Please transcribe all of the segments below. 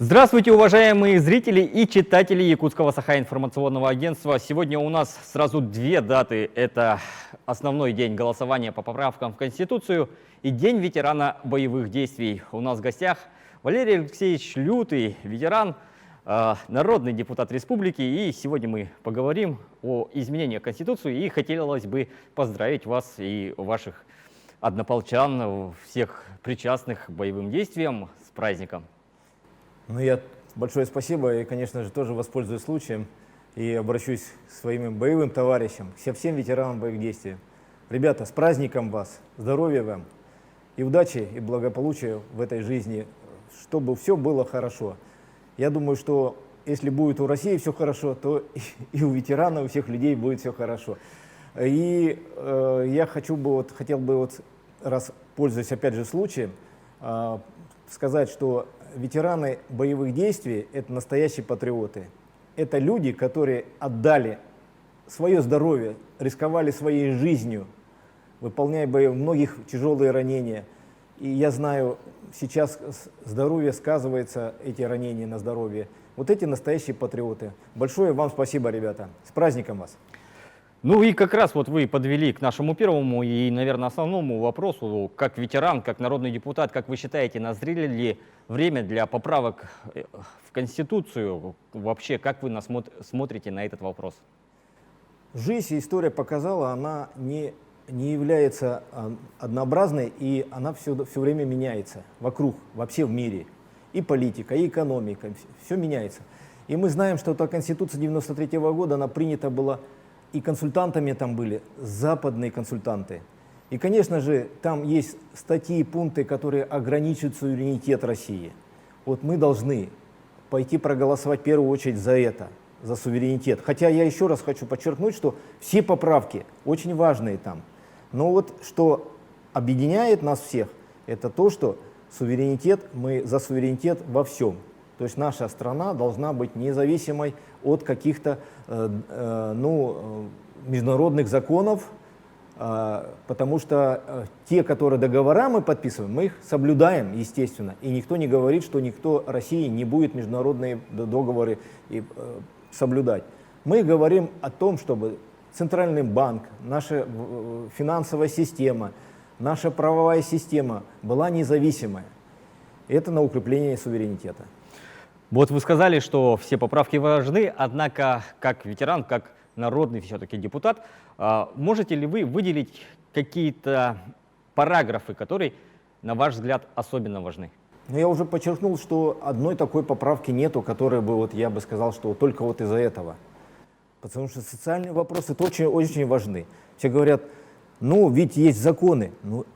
Здравствуйте, уважаемые зрители и читатели Якутского Саха-информационного агентства. Сегодня у нас сразу две даты. Это основной день голосования по поправкам в Конституцию и День ветерана боевых действий. У нас в гостях Валерий Алексеевич Лютый, ветеран, народный депутат республики. И сегодня мы поговорим о изменениях Конституции. И хотелось бы поздравить вас и ваших однополчан, всех причастных к боевым действиям, с праздником. Я большое спасибо и, конечно же, тоже воспользуюсь случаем и обращусь к своим боевым товарищам, ко всем ветеранам боевых действий. Ребята, с праздником вас, здоровья вам и удачи, и благополучия в этой жизни, чтобы все было хорошо. Я думаю, что если будет у России все хорошо, то и у ветеранов, у всех людей будет все хорошо. И я хотел бы, раз пользуясь опять же случаем, сказать, что ветераны боевых действий – это настоящие патриоты. Это люди, которые отдали свое здоровье, рисковали своей жизнью, выполняя многих тяжелые ранения. И я знаю, сейчас здоровье сказывается, эти ранения на здоровье. Вот эти настоящие патриоты. Большое вам спасибо, ребята. С праздником вас! Ну и как раз вот вы подвели к нашему первому и, наверное, основному вопросу. Как ветеран, как народный депутат, как вы считаете, назрели ли время для поправок в Конституцию? Вообще, как вы смотрите на этот вопрос? Жизнь и история показала, она не является однообразной, и она все время меняется вокруг, вообще в мире. И политика, и экономика, все меняется. И мы знаем, что эта Конституция 93 года, она принята была, и консультантами там были западные консультанты. И, конечно же, там есть статьи и пункты, которые ограничивают суверенитет России. Вот мы должны пойти проголосовать в первую очередь за это, за суверенитет. Хотя я еще раз хочу подчеркнуть, что все поправки очень важные там. Но вот что объединяет нас всех, это то, что суверенитет, мы за суверенитет во всем. То есть наша страна должна быть независимой от каких-то международных законов, потому что те, которые договора мы подписываем, мы их соблюдаем, естественно. И никто не говорит, что никто России не будет международные договоры соблюдать. Мы говорим о том, чтобы Центральный банк, наша финансовая система, наша правовая система была независимая. Это на укрепление суверенитета. Вот вы сказали, что все поправки важны, однако как ветеран, как народный все-таки депутат, можете ли вы выделить какие-то параграфы, которые, на ваш взгляд, особенно важны? Я уже подчеркнул, что одной такой поправки нету, которая бы, я бы сказал, что только вот из-за этого. Потому что социальные вопросы очень важны. Все говорят, ведь есть законы.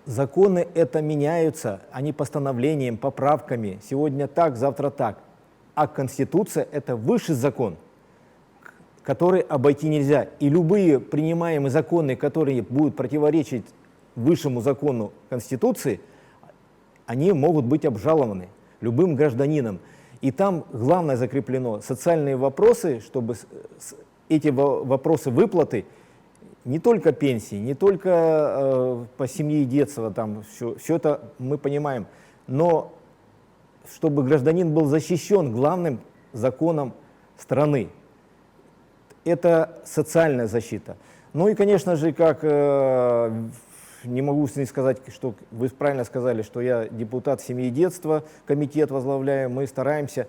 Законы это меняются, они постановлением, поправками. Сегодня так, завтра так. А Конституция – это высший закон, который обойти нельзя. И любые принимаемые законы, которые будут противоречить высшему закону Конституции, они могут быть обжалованы любым гражданином. И там главное закреплено социальные вопросы, чтобы эти вопросы выплаты, не только пенсии, не только по семье и детства, там все это мы понимаем, но чтобы гражданин был защищен главным законом страны. Это социальная защита. И, конечно же, как не могу не сказать, что вы правильно сказали, что я депутат семьи и детства, комитет возглавляю, мы стараемся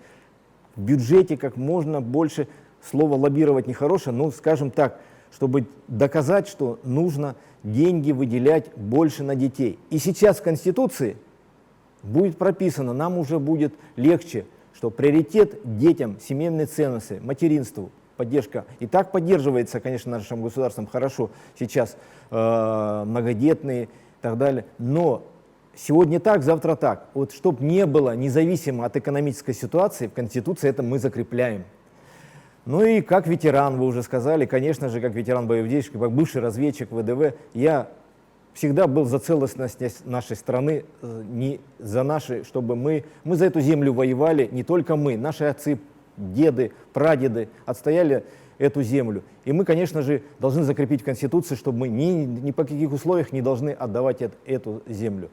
в бюджете как можно больше, слово лоббировать нехорошее, но скажем так, чтобы доказать, что нужно деньги выделять больше на детей. И сейчас в Конституции будет прописано, нам уже будет легче, что приоритет детям, семейные ценности, материнству, поддержка. И так поддерживается, конечно, нашим государством хорошо сейчас многодетные и так далее. Но сегодня так, завтра так. Вот чтобы не было независимо от экономической ситуации, в Конституции это мы закрепляем. И как ветеран, вы уже сказали, конечно же, как ветеран боевых действий, как бывший разведчик ВДВ, я всегда был за целостность нашей страны, не за чтобы мы за эту землю воевали, не только мы, наши отцы, деды, прадеды отстояли эту землю. И мы, конечно же, должны закрепить в Конституции, чтобы мы ни по каких условиях не должны отдавать эту землю,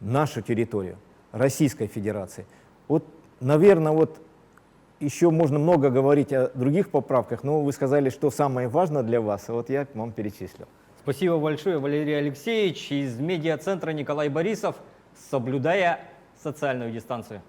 нашу территорию Российской Федерации. Вот Наверное, вот еще можно много говорить о других поправках, но вы сказали, что самое важное для вас, и вот я вам перечислил. Спасибо большое, Валерий Алексеевич. Из медиацентра Николай Борисов, соблюдая социальную дистанцию.